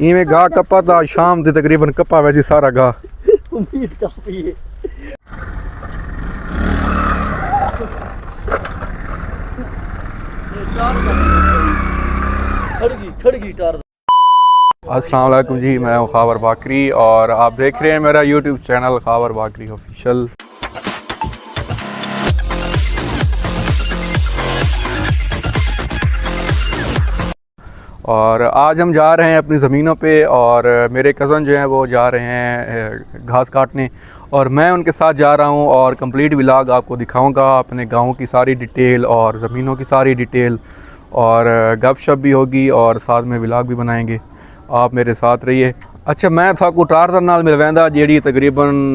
इवें गाह कप्पा था शाम के तकरीबन कप्पा वे जी सारा गाह उम्मीद काफी है। खड़गी टार। अस्सलाम वालेकुम जी, मैं हूं खावर बाकरी और आप देख रहे हैं मेरा यूट्यूब चैनल खावर बाकरी ऑफिशियल। और आज हम जा रहे हैं अपनी ज़मीनों पे और मेरे कज़न जो हैं वो जा रहे हैं घास काटने और मैं उनके साथ जा रहा हूं और कंप्लीट व्लॉग आपको दिखाऊंगा, अपने गांव की सारी डिटेल और ज़मीनों की सारी डिटेल और गपशप भी होगी और साथ में व्लॉग भी बनाएंगे। आप मेरे साथ रहिए। अच्छा, मैं था टार दा नाल मिलवेंदा जेड़ी तकरीबन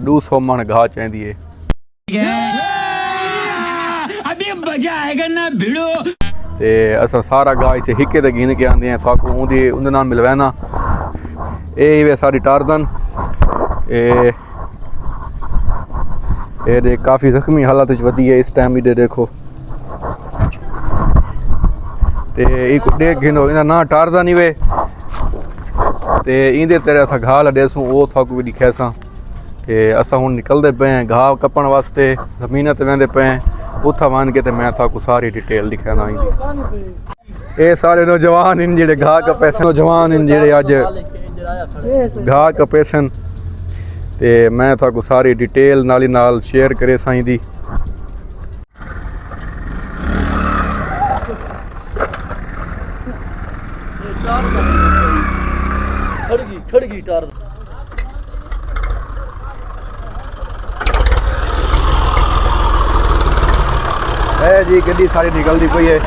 200 मन घाह चाहिदी है। अभी मजा आएगा ना भिड़ो। ते असा सारा गाह इसे हिक्के ते गिन के आंदे हैं थाकू उंदे नाल मिलवाना। ए वे सारी टारदन ए काफ़ी जख्मी हालत विच वधी है इस टाइम। इधर देखो ते एक डेढ़ गिन हो ना टारदा नहीं वे ते इंदे तेरे असा घाह लडेसूँ वो थाकू भी दिखेसा ते असा हुण निकलते पे हैं घाह कपन वास्ते। ज़मीन ते वेंदे पे हैं उत्था वन के ते मैं थाकू सारी डिटेल दिखाना। ये सारे नौजवान इन जेड़े घाह कपे सन, नौजवान इन जेड़े अज घाह कपे सन ते मैं थाकू सारी डिटेल नाली नाल शेयर करे साईं दी। खड़गी टार। है जी गड्डी सारी निकलती पई है।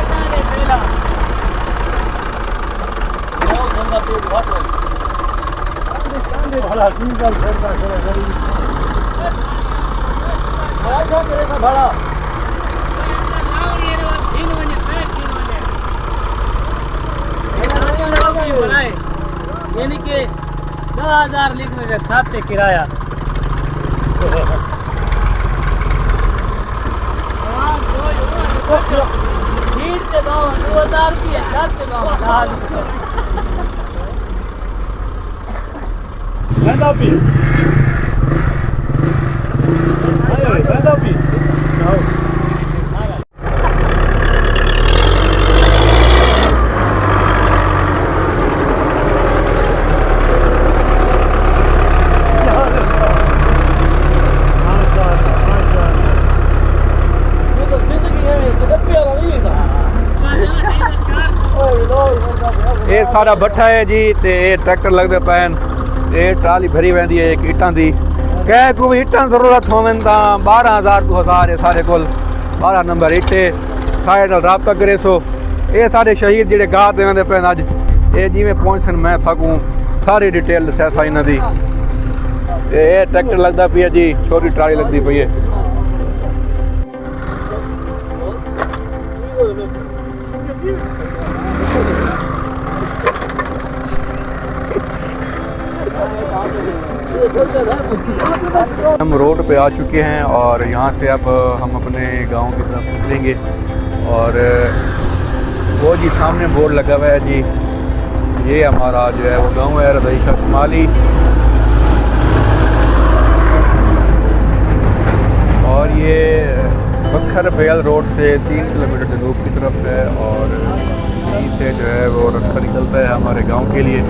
यानी कि 10,000 लिखने के खाते किराया। ये सारा भट्ठा है जी ते ट्रैक्टर लगते पैन ये ट्राली भरी वैंदी है एक ईटां दी। कह को भी ईटां जरूरत होवन तां 12,000 तो 1000 है सारे कोल 12 नंबर ईटे साइड नाल राबता करे सो। ये सारे शहीद जेड़े गाह ते वेंदे पैन अज ये जिवें पहुंचन मैं थाकू सारी डिटेल दस्या इन्हां दी। ये ट्रैक्टर लगदा पिया जी, छोटी ट्राली लगदी पई है। हम रोड पे आ चुके हैं और यहाँ से अब हम अपने गांव की तरफ निकलेंगे और वो जी सामने बोर्ड लगा हुआ है जी, ये हमारा जो है वो गांव है रदई का कमाली और ये बखर बेल रोड से 3 किलोमीटर जनूब की तरफ है और यहीं से जो है वो रास्ता निकलता है हमारे गांव के लिए।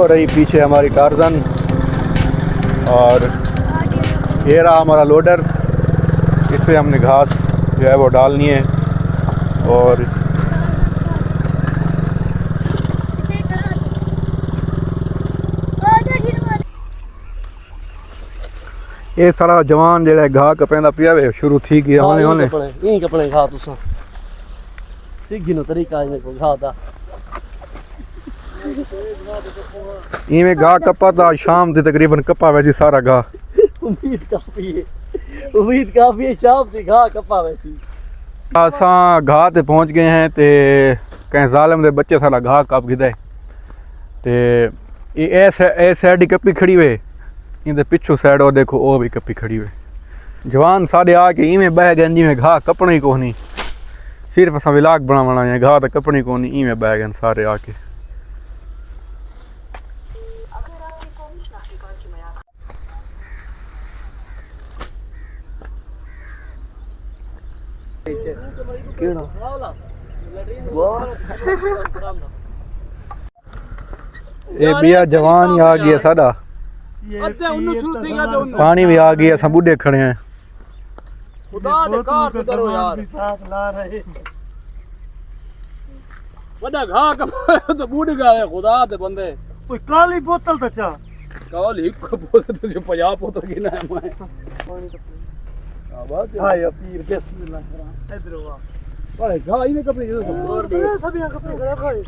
हो रही, पीछे हमारी टार्जन, और ये रहा हमारा लोडर। इस पे हमने घास जो है वो डालनी है। और ये सारा जवान जेड़ा घाह कपेंदा पिया वे शुरू थी गया होने होने यही कपड़े खा तुसा सीखी नो तरीका है को घा दा इवें घाह कपा था शाम दी तकरीबन कपा वैसी सारा घाह। उम्मीद काफी है शाम दी घा कपा वैसी। असां घाह ते पहुंच गए हैं ते कहीं जालिम दे बच्चे सारा घाह कप गिदा है ते ये साइड ही कपी खड़ी वे, इनके पिछू साइड और देखो वो भी कपी खड़ी वे। जवान साढ़े आके इवें बह गए जिमें घाह कपना ही कोई नहीं, सिर्फ असां विलाग बनावना है, घाह तो कपनी कोई नहीं, इवें बह गए सारे आके। ये बिया जवान ही आ गया साडा, पानी भी आ गया, सब बुढ़े खड़े हैं। खुदा दे कार करो यार, बड़ा घा कपाया तो बूढ़ गया खुदा दे बंदे। कोई काली बोतल तो चा काली को बोतल तो जो 50 बोतल गिना है मैं पानी तो आवाज हाय पीर बिस्मिल्लाह करा इधर वा बड़े घा ही में कपड़े जो और दे सब यहां कपड़े खड़ा खाए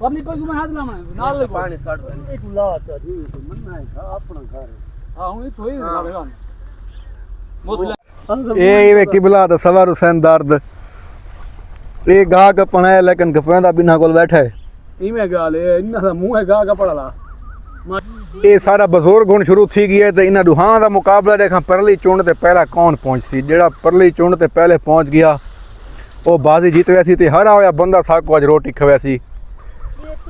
पानी पर मैं हाथ लाना नाल ले पानी काट एक ला चा जी मन ना है घा अपना घर हां हुई तो ही लगा मुस्लिम ये वे किबला तो सवार हुसैन दर्द ये गा कपना है लेकिन कपड़ा बिना कोल बैठा है। इमें गाल है इन्ना दा मुंह है गा कपड़ा ये सारा बुजुर्ग हुण शुरू थी गया तो इन्हां दुहां दा मुकाबला देखा परली चुंड ते पहला कौन पहुंचसी। जेड़ा परली चुंड ते पहले पहुंच गया वो बाजी जीत गया सी ते हरा होया बंदा साको अज रोटी खवाया सी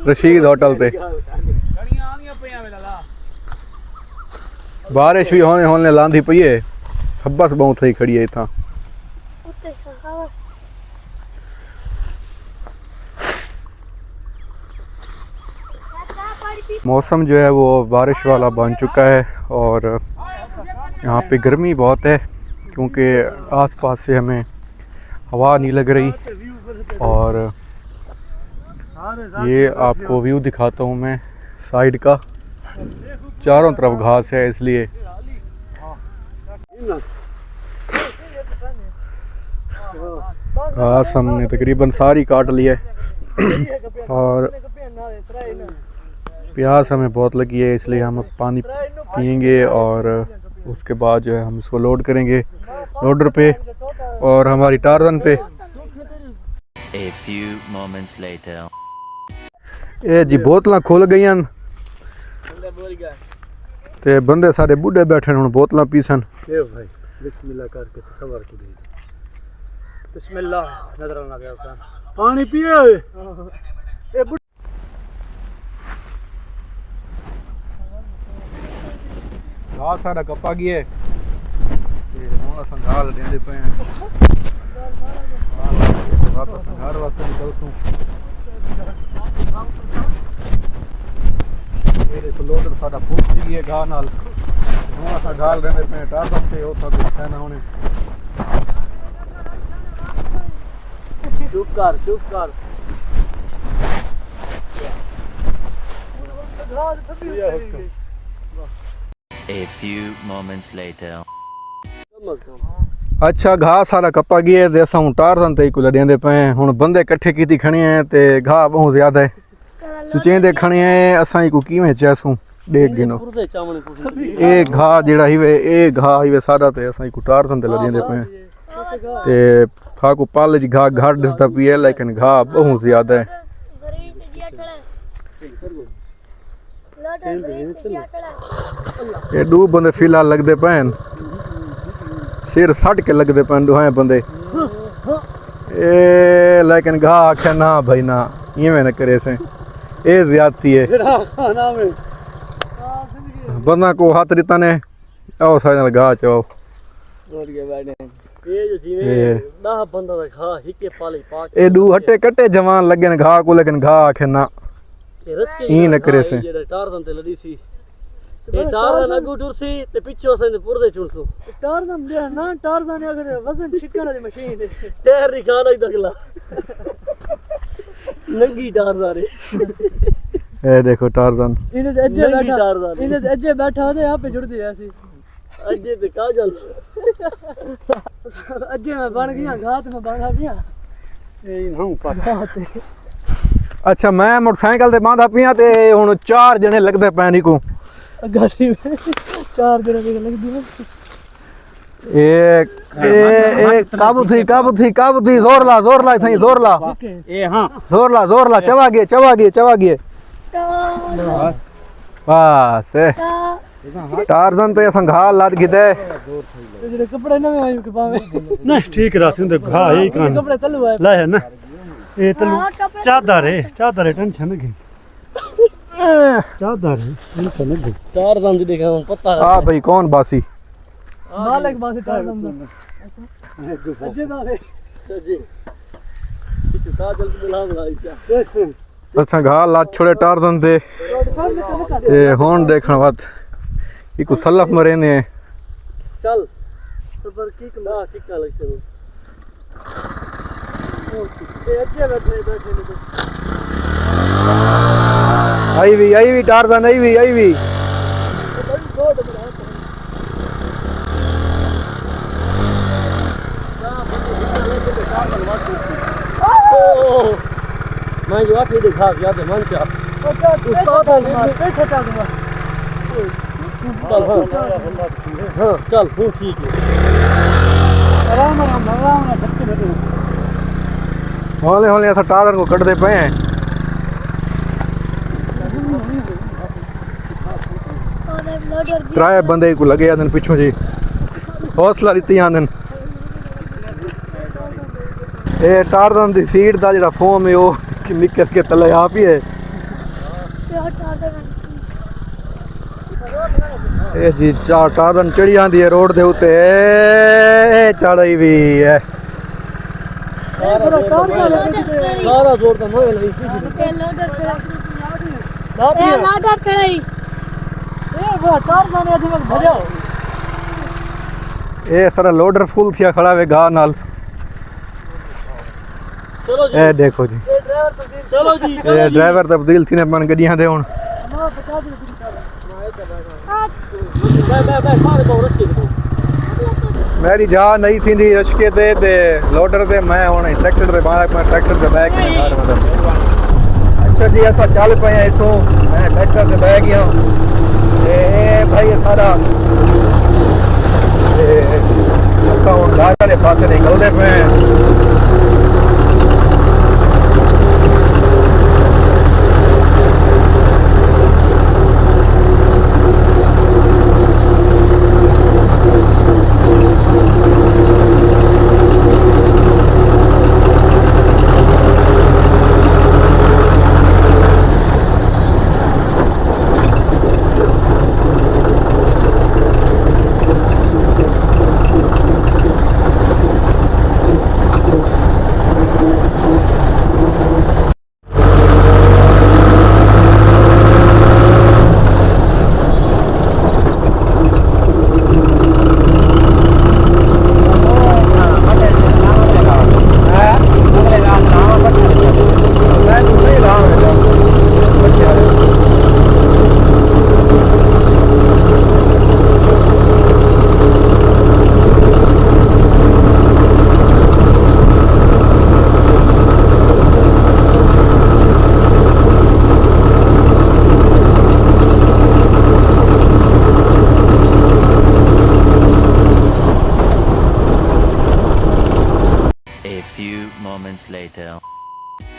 रशीद होटल ते। बारिश भी होने होने लांदी पई है, हब्बस बहुत थई खड़ी है इथां। मौसम जो है वो बारिश वाला बन चुका है और यहाँ पे गर्मी बहुत है क्योंकि आसपास से हमें हवा नहीं लग रही। और ये आपको व्यू दिखाता हूँ मैं साइड का, चारों तरफ घास है इसलिए। घास हमने तकरीबन सारी काट ली है और प्यास हमें बहुत लगी है इसलिए हम अब पानी पियेंगे और उसके बाद जो है हम इसको लोड करेंगे लोडर पे और हमारी टार्जन पे। A few moments later. ये जी बोतलां खुल गई ते बंदे सारे बुढ़े बैठे हुण बोतलां पीसन। भाई बिस्मिल्लाह करके सबर के दे बिस्मिल्लाह नजर ना गया पानी पिए ए घास सारा कपा गया है ते हुण असां घाल देंदे पे हैं। घर वास्ते निकलसूं ये तो लोडर साडा फुट गई है घाह नाल, हुण असां घाल देंदे पे हैं टार्जन ते ओ सब खाना होने। चुप कर A few moments later. अच्छा घाह सारा कपा गया है ते असां हुण टार्जन ते ही देंदे पे हैं। हुण बंदे इकट्ठे कीती खड़े हैं ते घाह बहुत ज्यादा है, सुचेंदे खड़े हैं असां को किवें चैसूं देख गिनो। ए घाह जेड़ा ही वे ए घाह ही वे सारा ते असां को टार्जन ते देंदे पे हैं ते खाको पाले जी घाह घर दिसदा पई है लेकिन घाह बहुत ज्यादा है। ये दो बंदे फिलहाल लगते पे सिर सट के लगते पे दुहाए बंदे ए लेकिन घाह आखे ना भाई ना इवें न करे से ए ज्यादती है। बंदा को हाथ रिता ने आओ सारे घाह चाओ ए दू हटे कटे जवान लगे घाह को लेकिन घाह आखे ना ई न करे से जेड़ा टारदन ते लड़ी सी ये टारदन अगू टुरसी ते पिछो असें पुरदे चुरसो टारदन दे ना टारदन अगर वजन छिकण दी मशीन टायर निकाल आई दगला नंगी टारदन ए देखो टारजन इने अज्जे बैठा इने अज्जे बैठा ते यहां पे जुड़दी ऐसी अज्जे ते काजल अज्जे में बन गया घात में बांधा गया ए हूं पता अच्छा मैं मोटरसाइकिल ते बांधा पिया ते हुन 4 जने लगदे पैनी को गाड़ी में 4 जने भी लगदी है ए काबू थी जोर ला थई जोर ला ए हां जोर ला चवा गए बस टारजन ते संघा लाद गिदे जेडे कपड़े नवे आयो के पावे नहीं ठीक रात में घा यही कान कपड़े तलु है ला है ना ये तलु चादर है टेंशन नहीं चादर है टेंशन नहीं टारदन दी देखा पता आ भाई कौन बासी मालिक बासी टारदन अज्जे दा है जी काजल की बुला लाई कैसे अच्छा घा लाद छोड़े टारजन ते हुन देखण बात ई को सलफ मरे ने चल सबर की कला की कलेक्शन ए अज्जे बैठे आई भी टारजन आई भी मैं जो आखिर दिखा गया तो मन क्या उस्ताद बैठे था दूंगा चल हाँ चल वो ठीक है आराम ना सबके बैठे हौले ऐसा टारजन को कट दे पे हैं त्राए बंदे को लगे आदन पिछों जी हौसला दित्ती आदन ए टारजन दी सीट दा जेड़ा फोम है वो निकल के तले आप ही है ए जी टारजन चढ़ी आंदी है रोड दे उते चढ़ी भी है सारा जोर तो मोए लई लाडर खड़ाई वो टारजन ने दिमाग भजो ए सारा लोडर फुल थिया खड़ा वे गा नाल चलो जी ए देखो जी चलो जी ए ड्राइवर तब्दील थी ने मन गड्डियां दे हुन मेरी जा नहीं थी रशके ते लोडर ते मैं हुन ट्रैक्टर ते बाहर मैं ट्रैक्टर ते बैग में घर मतलब अच्छा जी ऐसा चल पे इथों मैं ट्रैक्टर ते बैग गया ए भाई सारा ए अकाउंट गाड़ी के पासे निकलदे पे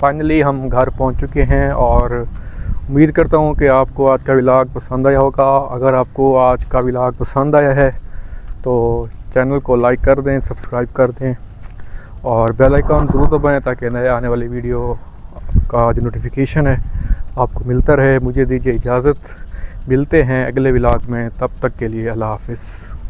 फाइनली हम घर पहुंच चुके हैं और उम्मीद करता हूं कि आपको आज का व्लॉग पसंद आया होगा। अगर आपको आज का व्लॉग पसंद आया है तो चैनल को लाइक कर दें, सब्सक्राइब कर दें और बेल आइकन ज़रूर दबाएं ताकि नए आने वाली वीडियो का जो नोटिफिकेशन है आपको मिलता रहे। मुझे दीजिए इजाज़त, मिलते हैं अगले व्लॉग में, तब तक के लिए अल्लाह हाफ़िज़।